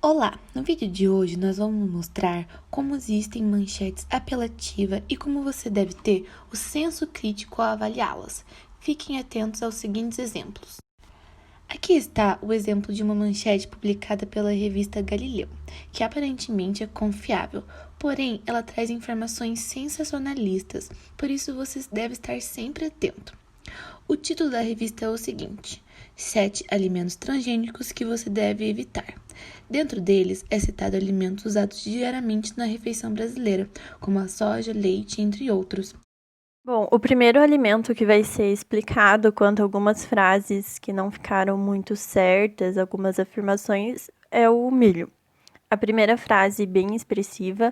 Olá! No vídeo de hoje nós vamos mostrar como existem manchetes apelativas e como você deve ter o senso crítico ao avaliá-las. Fiquem atentos aos seguintes exemplos. Aqui está o exemplo de uma manchete publicada pela revista Galileu, que aparentemente é confiável, porém ela traz informações sensacionalistas, por isso você deve estar sempre atento. O título da revista é o seguinte: 7 alimentos transgênicos que você deve evitar. Dentro deles é citado alimentos usados diariamente na refeição brasileira, como a soja, leite, entre outros. Bom, o primeiro alimento que vai ser explicado quanto a algumas frases que não ficaram muito certas, algumas afirmações, é o milho. A primeira frase, bem expressiva,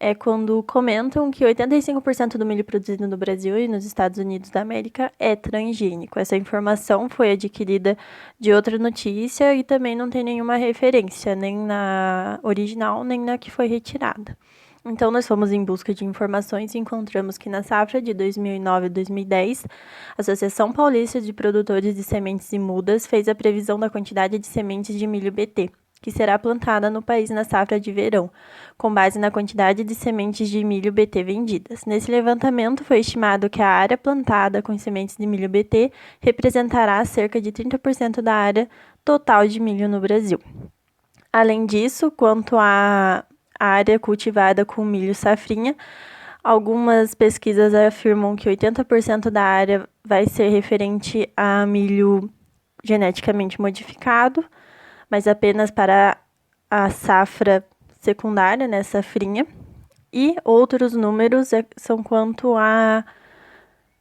é quando comentam que 85% do milho produzido no Brasil e nos Estados Unidos da América é transgênico. Essa informação foi adquirida de outra notícia e também não tem nenhuma referência, nem na original, nem na que foi retirada. Então, nós fomos em busca de informações e encontramos que na safra de 2009 e 2010, a Associação Paulista de Produtores de Sementes e Mudas fez a previsão da quantidade de sementes de milho BT, que será plantada no país na safra de verão, com base na quantidade de sementes de milho BT vendidas. Nesse levantamento, foi estimado que a área plantada com sementes de milho BT representará cerca de 30% da área total de milho no Brasil. Além disso, quanto à área cultivada com milho safrinha, algumas pesquisas afirmam que 80% da área vai ser referente a milho geneticamente modificado, mas apenas para a safra secundária, né, safrinha. E outros números são quanto a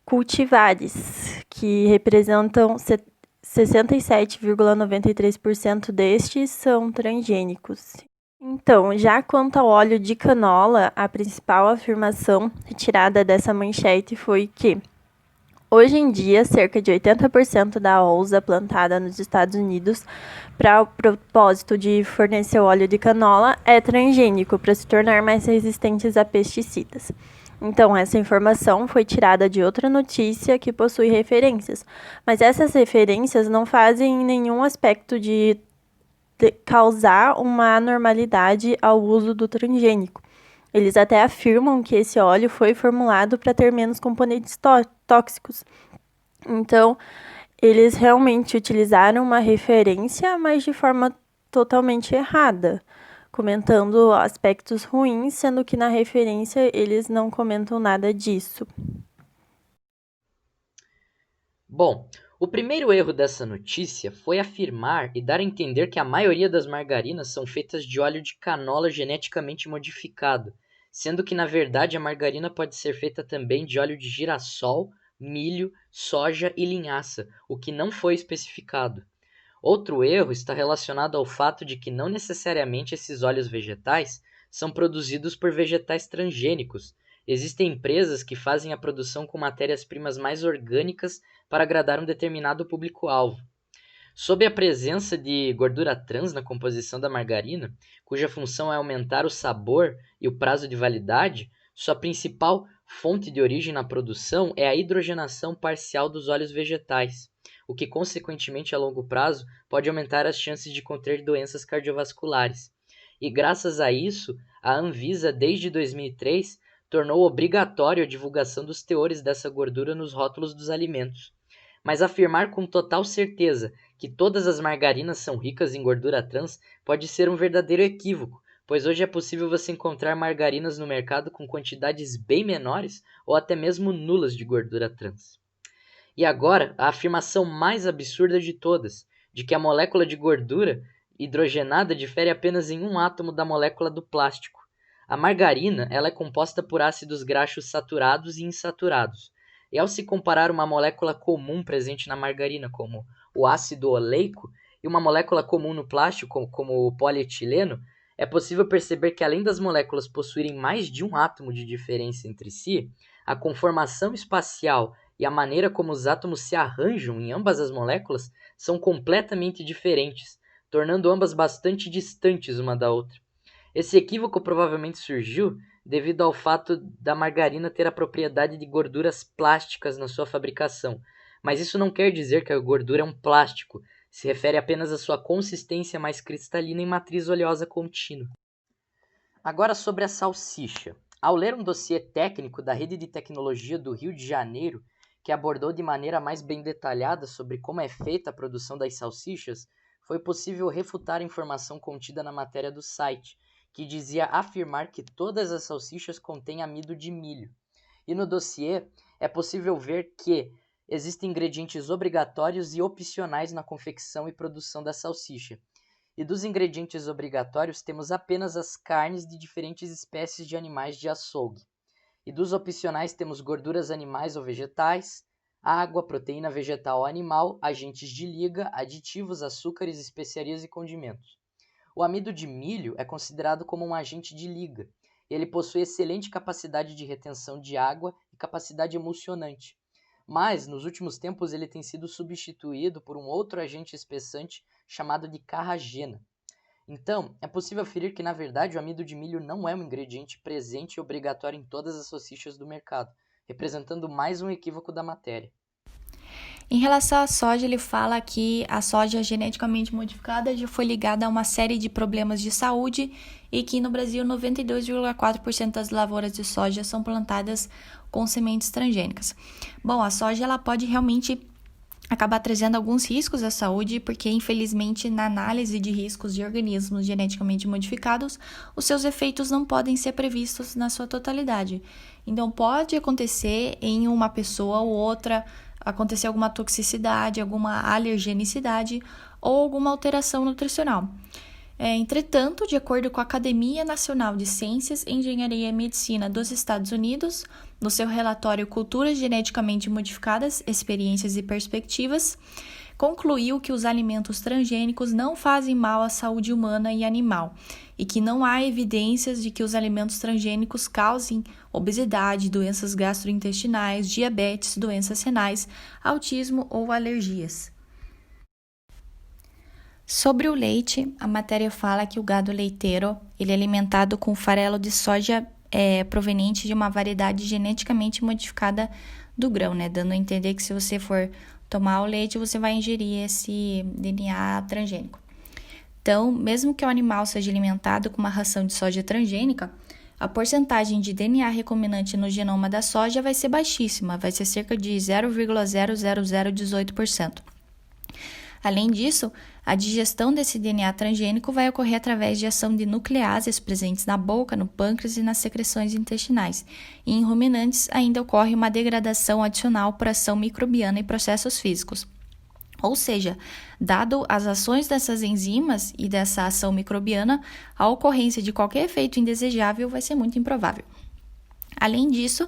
cultivares, que representam 67,93% destes são transgênicos. Então, já quanto ao óleo de canola, a principal afirmação retirada dessa manchete foi que hoje em dia, cerca de 80% da ouza plantada nos Estados Unidos para o propósito de fornecer óleo de canola é transgênico para se tornar mais resistentes a pesticidas. Então, essa informação foi tirada de outra notícia que possui referências, mas essas referências não fazem em nenhum aspecto de causar uma anormalidade ao uso do transgênico. Eles até afirmam que esse óleo foi formulado para ter menos componentes tóxicos. Então, eles realmente utilizaram uma referência, mas de forma totalmente errada, comentando aspectos ruins, sendo que na referência eles não comentam nada disso. Bom, o primeiro erro dessa notícia foi afirmar e dar a entender que a maioria das margarinas são feitas de óleo de canola geneticamente modificado, sendo que na verdade a margarina pode ser feita também de óleo de girassol, milho, soja e linhaça, o que não foi especificado. Outro erro está relacionado ao fato de que não necessariamente esses óleos vegetais são produzidos por vegetais transgênicos. Existem empresas que fazem a produção com matérias-primas mais orgânicas para agradar um determinado público-alvo. Sob a presença de gordura trans na composição da margarina, cuja função é aumentar o sabor e o prazo de validade, sua principal fonte de origem na produção é a hidrogenação parcial dos óleos vegetais, o que consequentemente a longo prazo pode aumentar as chances de contrair doenças cardiovasculares. E graças a isso, a Anvisa desde 2003 tornou obrigatório a divulgação dos teores dessa gordura nos rótulos dos alimentos. Mas afirmar com total certeza que todas as margarinas são ricas em gordura trans pode ser um verdadeiro equívoco, pois hoje é possível você encontrar margarinas no mercado com quantidades bem menores ou até mesmo nulas de gordura trans. E agora, a afirmação mais absurda de todas, de que a molécula de gordura hidrogenada difere apenas em um átomo da molécula do plástico. A margarina ela é composta por ácidos graxos saturados e insaturados. E ao se comparar uma molécula comum presente na margarina, como o ácido oleico, e uma molécula comum no plástico, como o polietileno, é possível perceber que além das moléculas possuírem mais de um átomo de diferença entre si, a conformação espacial e a maneira como os átomos se arranjam em ambas as moléculas são completamente diferentes, tornando ambas bastante distantes uma da outra. Esse equívoco provavelmente surgiu devido ao fato da margarina ter a propriedade de gorduras plásticas na sua fabricação. Mas isso não quer dizer que a gordura é um plástico, Se refere apenas à sua consistência mais cristalina em matriz oleosa contínua. Agora sobre a salsicha. Ao ler um dossiê técnico da Rede de Tecnologia do Rio de Janeiro, que abordou de maneira mais bem detalhada sobre como é feita a produção das salsichas, foi possível refutar a informação contida na matéria do site, que dizia afirmar que todas as salsichas contêm amido de milho. E no dossiê é possível ver que existem ingredientes obrigatórios e opcionais na confecção e produção da salsicha. E dos ingredientes obrigatórios temos apenas as carnes de diferentes espécies de animais de açougue. E dos opcionais temos gorduras animais ou vegetais, água, proteína vegetal ou animal, agentes de liga, aditivos, açúcares, especiarias e condimentos. O amido de milho é considerado como um agente de liga. Ele possui excelente capacidade de retenção de água e capacidade emulsionante. Mas, nos últimos tempos, ele tem sido substituído por um outro agente espessante chamado de carragena. Então, é possível aferir que, na verdade, o amido de milho não é um ingrediente presente e obrigatório em todas as salsichas do mercado, representando mais um equívoco da matéria. Em relação à soja, ele fala que a soja geneticamente modificada já foi ligada a uma série de problemas de saúde e que no Brasil 92,4% das lavouras de soja são plantadas com sementes transgênicas. Bom, a soja ela pode realmente acabar trazendo alguns riscos à saúde, porque infelizmente na análise de riscos de organismos geneticamente modificados, os seus efeitos não podem ser previstos na sua totalidade. Então pode acontecer em uma pessoa ou outra, acontecer alguma toxicidade, alguma alergenicidade ou alguma alteração nutricional. Entretanto, de acordo com a Academia Nacional de Ciências, Engenharia e Medicina dos Estados Unidos, no seu relatório Culturas Geneticamente Modificadas, Experiências e Perspectivas, concluiu que os alimentos transgênicos não fazem mal à saúde humana e animal e que não há evidências de que os alimentos transgênicos causem obesidade, doenças gastrointestinais, diabetes, doenças renais, autismo ou alergias. Sobre o leite, a matéria fala que o gado leiteiro ele é alimentado com farelo de soja proveniente de uma variedade geneticamente modificada do grão, né? Dando a entender que se você for tomar o leite, você vai ingerir esse DNA transgênico. Então, mesmo que o animal seja alimentado com uma ração de soja transgênica, a porcentagem de DNA recombinante no genoma da soja vai ser baixíssima, vai ser cerca de 0,00018%. Além disso, a digestão desse DNA transgênico vai ocorrer através de ação de nucleases presentes na boca, no pâncreas e nas secreções intestinais. E em ruminantes ainda ocorre uma degradação adicional por ação microbiana e processos físicos. Ou seja, dado as ações dessas enzimas e dessa ação microbiana, a ocorrência de qualquer efeito indesejável vai ser muito improvável. Além disso,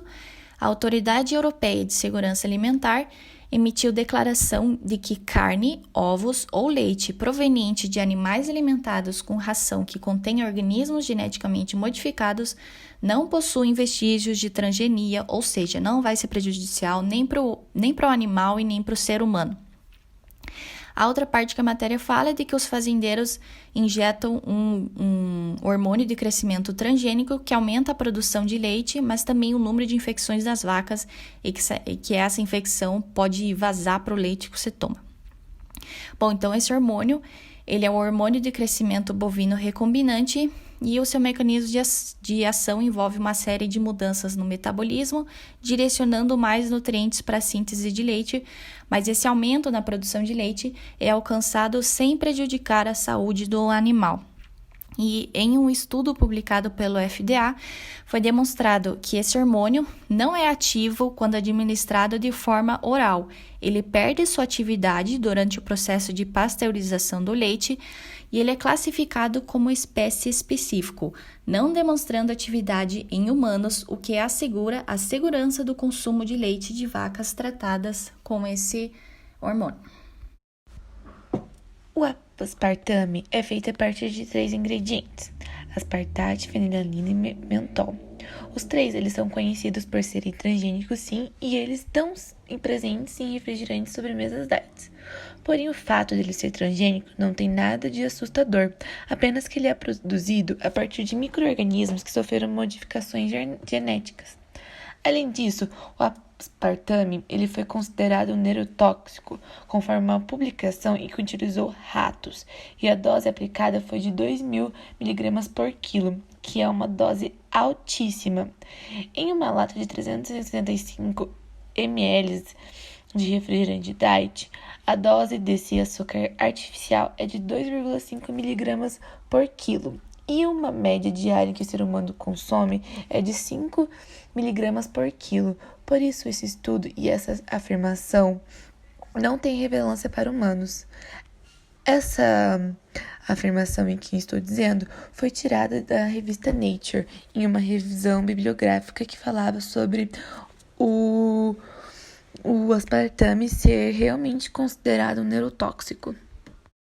a Autoridade Europeia de Segurança Alimentar emitiu declaração de que carne, ovos ou leite proveniente de animais alimentados com ração que contém organismos geneticamente modificados não possuem vestígios de transgenia, ou seja, não vai ser prejudicial nem para o animal e nem para o ser humano. A outra parte que a matéria fala é de que os fazendeiros injetam um hormônio de crescimento transgênico que aumenta a produção de leite, mas também o número de infecções das vacas e que essa infecção pode vazar para o leite que você toma. Bom, então esse hormônio, ele é o hormônio de crescimento bovino recombinante e o seu mecanismo de ação envolve uma série de mudanças no metabolismo, direcionando mais nutrientes para a síntese de leite, mas esse aumento na produção de leite é alcançado sem prejudicar a saúde do animal. E em um estudo publicado pelo FDA, foi demonstrado que esse hormônio não é ativo quando administrado de forma oral. Ele perde sua atividade durante o processo de pasteurização do leite e ele é classificado como espécie específico, não demonstrando atividade em humanos, o que assegura a segurança do consumo de leite de vacas tratadas com esse hormônio. O aspartame é feito a partir de 3 ingredientes: aspartate, fenilalina e mentol. Os 3 eles são conhecidos por serem transgênicos, sim, e eles estão presentes em refrigerantes, sobremesas diets. Porém, o fato dele ser transgênico não tem nada de assustador, apenas que ele é produzido a partir de micro-organismos que sofreram modificações genéticas. Além disso, o aspartame ele foi considerado neurotóxico, conforme uma publicação em que utilizou ratos, e a dose aplicada foi de 2.000 mg por quilo, que é uma dose altíssima. Em uma lata de 365 ml de refrigerante diet, a dose desse açúcar artificial é de 2,5 mg por quilo. E uma média diária que o ser humano consome é de 5 mg por quilo. Por isso, esse estudo e essa afirmação não tem relevância para humanos. Essa afirmação em que estou dizendo foi tirada da revista Nature, em uma revisão bibliográfica que falava sobre o aspartame ser realmente considerado um neurotóxico.